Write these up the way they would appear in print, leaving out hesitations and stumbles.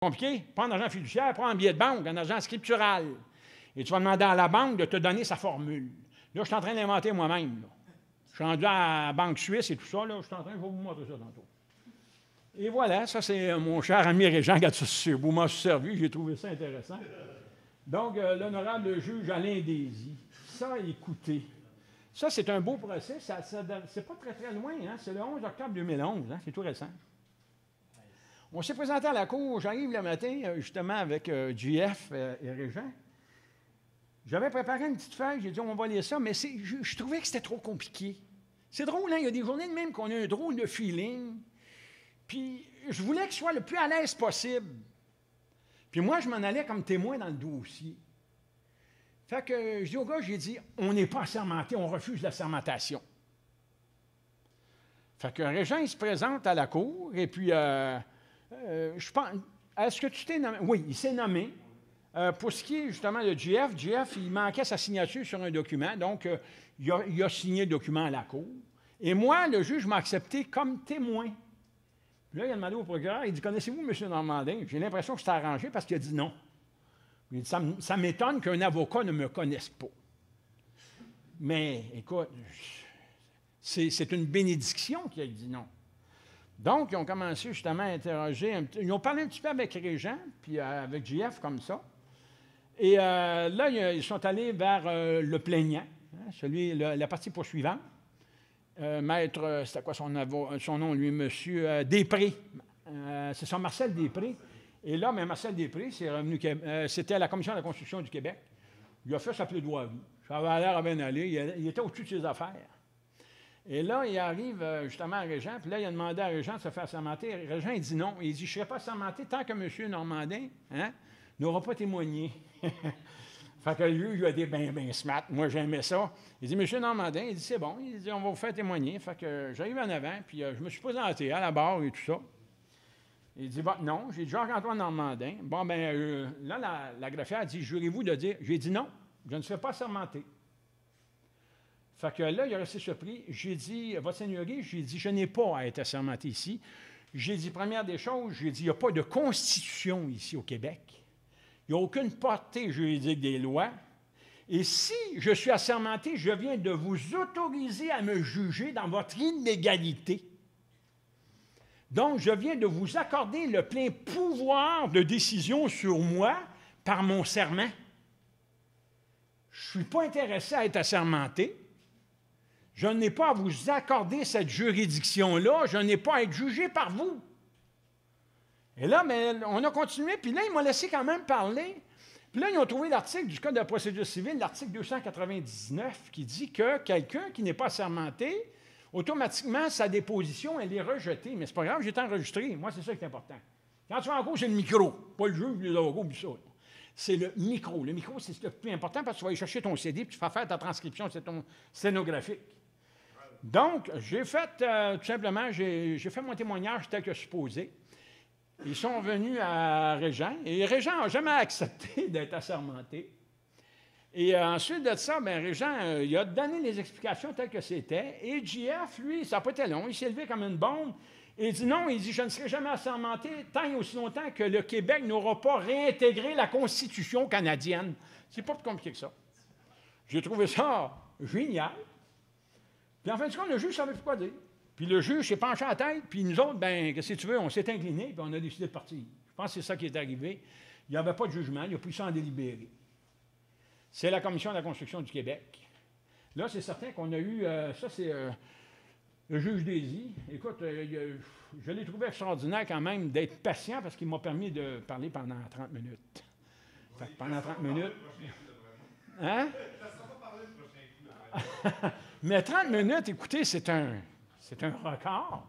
Compliqué? Pas en argent fiduciaire, pas en billet de banque, en argent scriptural. Et tu vas demander à la banque de te donner sa formule. Là, je suis en train d'inventer moi-même. Là. Je suis rendu à la Banque Suisse et tout ça. Là, je vais vous montrer ça tantôt. Et voilà, ça, c'est mon cher ami Régent Gattuso. Vous m'en servi, j'ai trouvé ça intéressant. Donc, l'honorable juge Alain Désy. Ça, écoutez. Ça, c'est un beau procès. C'est pas très, très loin. Hein? C'est le 11 octobre 2011. Hein? C'est tout récent. On s'est présenté à la cour. J'arrive le matin, justement, avec JF et Régent. J'avais préparé une petite feuille. J'ai dit, on va lire ça. Mais je trouvais que c'était trop compliqué. C'est drôle, hein? Il y a des journées de même qu'on a un drôle de feeling. Puis, je voulais qu'il soit le plus à l'aise possible. Puis moi, je m'en allais comme témoin dans le dossier. Fait que je dis au gars, j'ai dit, on n'est pas assermenté, on refuse l'assermentation. Fait que Régent, il se présente à la cour, et puis, je pense, est-ce que tu t'es nommé? Oui, il s'est nommé. Pour ce qui est justement de JF, il manquait sa signature sur un document, donc il a signé le document à la cour. Et moi, le juge m'a accepté comme témoin. Puis là, il a demandé au procureur, il dit, connaissez-vous M. Normandin? J'ai l'impression que c'est arrangé parce qu'il a dit non. Il dit, ça m'étonne qu'un avocat ne me connaisse pas. Mais, écoute, c'est une bénédiction qu'il a dit non. Donc, ils ont commencé justement à interroger, ils ont parlé un petit peu avec Régent, puis avec JF comme ça. Et là, ils sont allés vers le plaignant, hein, la partie poursuivante. Maître, c'était quoi son nom, lui, M. Després. C'est ça, Marcel Després. Et là, mais Marcel Després, c'était à la Commission de la construction du Québec. Il a fait sa plaidoirie. Ça avait l'air à bien aller. Il était au-dessus de ses affaires. Et là, il arrive justement à Régent, puis là, il a demandé à Régent de se faire assermenter. Régent, il dit non. Il dit, je ne serai pas assermenté tant que M. Normandin n'aura pas témoigné. Fait que lui, il a dit, ben smart, moi j'aimais ça. Il dit, M. Normandin, il dit, c'est bon, il dit, on va vous faire témoigner. Fait que j'arrive en avant, puis je me suis présenté à la barre et tout ça. Il dit, bon, non, j'ai dit, Jacques-Antoine Normandin. Bon, ben là, la greffière dit, jurez-vous de dire, j'ai dit non, je ne serai pas assermenté. Fait que là, il a resté surpris. J'ai dit, votre Seigneurie, j'ai dit, je n'ai pas à être assermenté ici. J'ai dit, première des choses, j'ai dit, il n'y a pas de constitution ici au Québec. Il n'y a aucune portée juridique des lois. Et si je suis assermenté, je viens de vous autoriser à me juger dans votre illégalité. Donc, je viens de vous accorder le plein pouvoir de décision sur moi par mon serment. Je ne suis pas intéressé à être assermenté. Je n'ai pas à vous accorder cette juridiction-là. Je n'ai pas à être jugé par vous. Et là, mais on a continué, puis là, ils m'ont laissé quand même parler. Puis là, ils ont trouvé l'article du Code de la procédure civile, l'article 299, qui dit que quelqu'un qui n'est pas assermenté, automatiquement, sa déposition, elle est rejetée. Mais c'est pas grave, j'ai enregistré. Moi, c'est ça qui est important. Quand tu vas en cours, c'est le micro. Pas le juge, les avocats, puis ça. C'est le micro. Le micro, c'est le plus important parce que tu vas aller chercher ton CD puis tu vas faire ta transcription, c'est ton sténographique. Donc, j'ai fait, tout simplement, j'ai fait mon témoignage tel que supposé. Ils sont venus à Régent, et Régent n'a jamais accepté d'être assermenté. Et ensuite de ça, bien, Régent, il a donné les explications telles que c'était, et JF, lui, ça n'a pas été long, il s'est levé comme une bombe, et il dit non, il dit, je ne serai jamais assermenté tant et aussi longtemps que le Québec n'aura pas réintégré la Constitution canadienne. C'est pas plus compliqué que ça. J'ai trouvé ça génial. Puis en fin de compte, le juge ne savait plus quoi dire. Puis le juge s'est penché à la tête, puis nous autres, bien, qu'est-ce que tu veux, on s'est inclinés, puis on a décidé de partir. Je pense que c'est ça qui est arrivé. Il n'y avait pas de jugement, il a pu s'en délibérer. C'est la Commission de la construction du Québec. Là, c'est certain qu'on a eu, ça c'est le juge Désy. Écoute, je l'ai trouvé extraordinaire quand même d'être patient parce qu'il m'a permis de parler pendant 30 minutes. Fait que pendant 30 minutes... Hein? Mais 30 minutes, écoutez, c'est un record.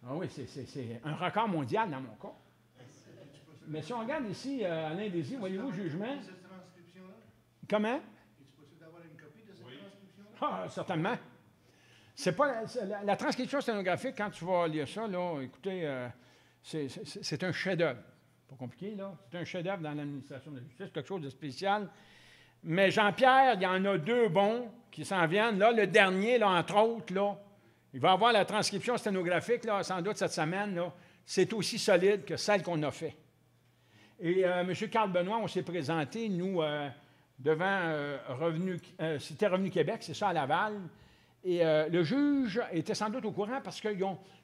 Ah oui, c'est un record mondial dans mon cas. Mais si on regarde ici, Alain Désy, voyez-vous le jugement? Cette transcription-là? Comment? Es-tu possible d'avoir une copie de cette transcription-là? Ah, certainement. C'est pas la transcription sténographique, quand tu vas lire ça, là, écoutez, c'est un chef-d'œuvre. Pas compliqué, là. C'est un chef-d'œuvre dans l'administration de la justice, quelque chose de spécial. Mais Jean-Pierre, il y en a deux bons qui s'en viennent. Là, le dernier, là, entre autres, là, il va avoir la transcription sténographique, là, sans doute cette semaine. Là, c'est aussi solide que celle qu'on a fait. Et M. Carl Benoît, on s'est présenté, nous, devant c'était Revenu Québec, c'est ça, à Laval. Et le juge était sans doute au courant parce que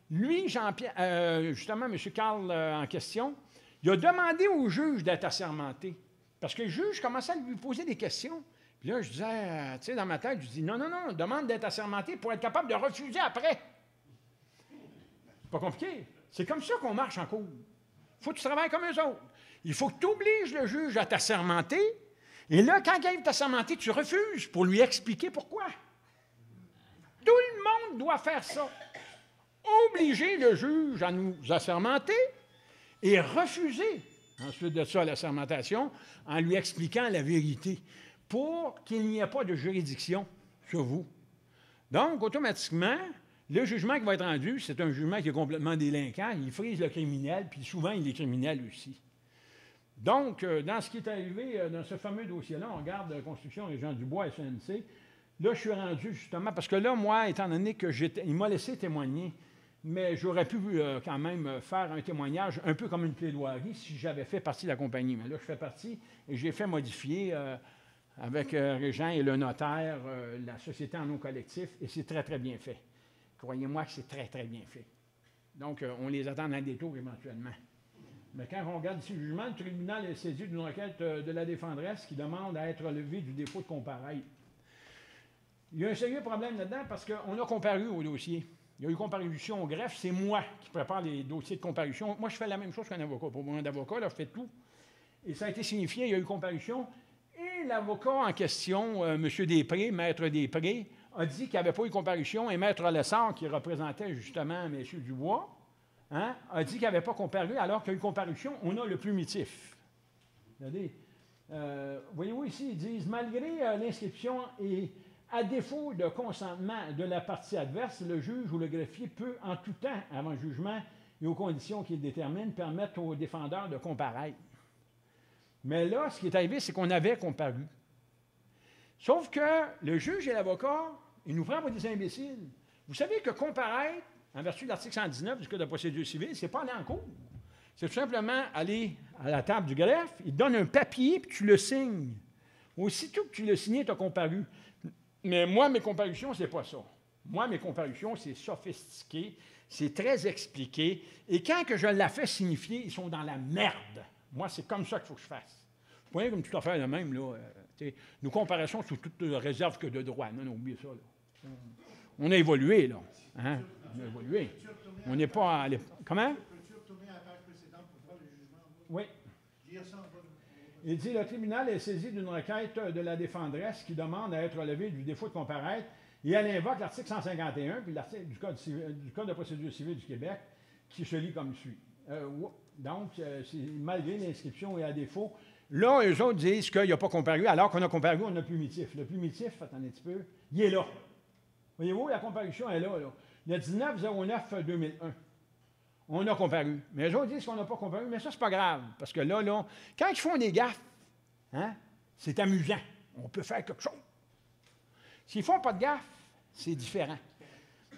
lui, Jean-Pierre, justement, M. Carl en question, il a demandé au juge d'être assermenté. Parce que le juge commençait à lui poser des questions. Puis là, je disais, tu sais, dans ma tête, je dis, non, demande d'être assermenté pour être capable de refuser après. C'est pas compliqué. C'est comme ça qu'on marche en cours. Il faut que tu travailles comme eux autres. Il faut que tu obliges le juge à t'assermenter. Et là, quand il veut t'assermenter, tu refuses pour lui expliquer pourquoi. Tout le monde doit faire ça. Obliger le juge à nous assermenter et refuser, ensuite de ça, l'assermentation, en lui expliquant la vérité, pour qu'il n'y ait pas de juridiction sur vous. Donc, automatiquement, le jugement qui va être rendu, c'est un jugement qui est complètement délinquant. Il frise le criminel, puis souvent, il est criminel aussi. Donc, dans ce qui est arrivé dans ce fameux dossier-là, on regarde Construction Régent Dubois, SNC. Là, je suis rendu justement, parce que là, moi, étant donné que il m'a laissé témoigner, mais j'aurais pu quand même faire un témoignage un peu comme une plaidoirie si j'avais fait partie de la compagnie. Mais là, je fais partie et j'ai fait modifier avec Régent et le notaire la société en nom collectif et c'est très, très bien fait. Croyez-moi que c'est très, très bien fait. Donc, on les attend dans le détour éventuellement. Mais quand on regarde ici le jugement, le tribunal est saisi d'une requête de la défendresse qui demande à être relevé du défaut de comparaître. Il y a un sérieux problème là-dedans parce qu'on a comparu au dossier. Il y a eu comparution au greffe. C'est moi qui prépare les dossiers de comparution. Moi, je fais la même chose qu'un avocat. Pour mon avocat, là, je fais tout. Et ça a été signifié, il y a eu comparution. Et l'avocat en question, M. Després, maître Després, a dit qu'il n'y avait pas eu comparution. Et maître Lessard, qui représentait justement M. Dubois, a dit qu'il n'avait pas comparu, alors qu'il y a eu comparution, on a le plumitif. Regardez. Voyez-vous ici, ils disent, malgré l'inscription et à défaut de consentement de la partie adverse, le juge ou le greffier peut, en tout temps, avant le jugement et aux conditions qu'il détermine, permettre au défendeur de comparaître. Mais là, ce qui est arrivé, c'est qu'on avait comparu. Sauf que le juge et l'avocat, ils nous prennent pour des imbéciles. Vous savez que comparaître, en vertu de l'article 119 du Code de procédure civile, c'est pas aller en cours. C'est tout simplement aller à la table du greffe, il te donne un papier, puis tu le signes. Aussitôt que tu l'as signé, tu as comparu. Mais moi, mes comparutions, c'est pas ça. Moi, mes comparutions, c'est sophistiqué, c'est très expliqué. Et quand que je la fais signifier, ils sont dans la merde. Moi, c'est comme ça qu'il faut que je fasse. C'est pas rien comme tout à fait le même, là. Nos comparaisons sont toutes réserves que de droit. Non, oubliez ça, là. On a évolué, là. Hein? On a évolué. On n'est pas à l'époque. Comment? Peux-tu retourner à la page précédente pour voir le jugement? Oui. Lire ça en bas. Il dit, le tribunal est saisi d'une requête de la défendresse qui demande à être relevé du défaut de comparaître et elle invoque l'article 151 puis l'article du Code de procédure civile du Québec qui se lit comme suit. Donc, c'est malgré l'inscription et à défaut. Là, eux autres disent qu'il n'y a pas comparu, alors qu'on a comparu, on a le plumitif. Le plumitif, attendez un petit peu, il est là. Voyez-vous, la comparution est là. Le 19-09-2001. On a comparu. Mais les autres disent qu'on n'a pas comparu, mais ça, c'est pas grave. Parce que là, quand ils font des gaffes, c'est amusant. On peut faire quelque chose. S'ils ne font pas de gaffes, c'est différent.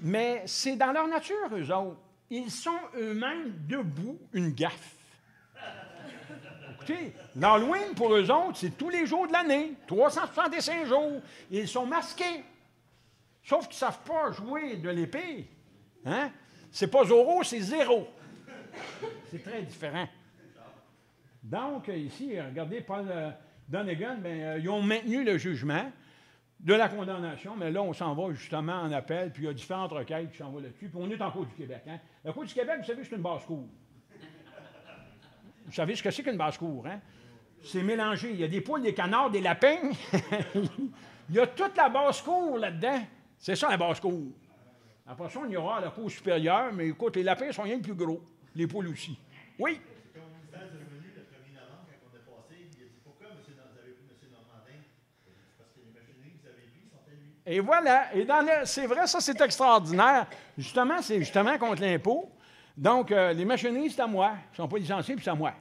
Mais c'est dans leur nature, eux autres. Ils sont eux-mêmes debout une gaffe. Écoutez, l'Halloween, pour eux autres, c'est tous les jours de l'année, 365 jours. Ils sont masqués. Sauf qu'ils ne savent pas jouer de l'épée. C'est pas Zorro, c'est zéro. C'est très différent. Donc, ici, regardez, Paul Donegan, ils ont maintenu le jugement de la condamnation, mais là, on s'en va justement en appel, puis il y a différentes requêtes qui s'en vont là-dessus, puis on est en Cour du Québec. La Cour du Québec, vous savez, c'est une basse-cour. Vous savez ce que c'est qu'une basse-cour, C'est mélangé. Il y a des poules, des canards, des lapins. Il y a toute la basse-cour là-dedans. C'est ça, la basse-cour. Après ça, on ira à la cour supérieure, mais écoute, les lapins sont rien de plus gros. Les poules aussi. Oui? Quand le ministère est revenu le 1er novembre, quand on est passé, il a dit pourquoi vous avez pris M. Normandin? Parce que les machineries que vous avez prises sont à lui. Et voilà. Et c'est vrai, ça, c'est extraordinaire. Justement, c'est justement contre l'impôt. Donc, les machineries, c'est à moi. Ils ne sont pas licenciés, puis c'est à moi.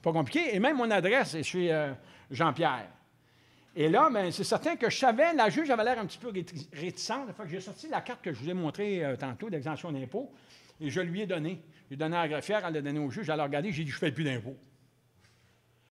Pas compliqué. Et même mon adresse est chez Jean-Pierre. Et là, c'est certain que je savais, la juge avait l'air un petit peu réticente. Fait que j'ai sorti la carte que je vous ai montrée tantôt d'exemption d'impôt et je lui ai donné. J'ai donné à la greffière, elle l'a donné au juge, elle a regardé, j'ai dit, je ne fais plus d'impôt.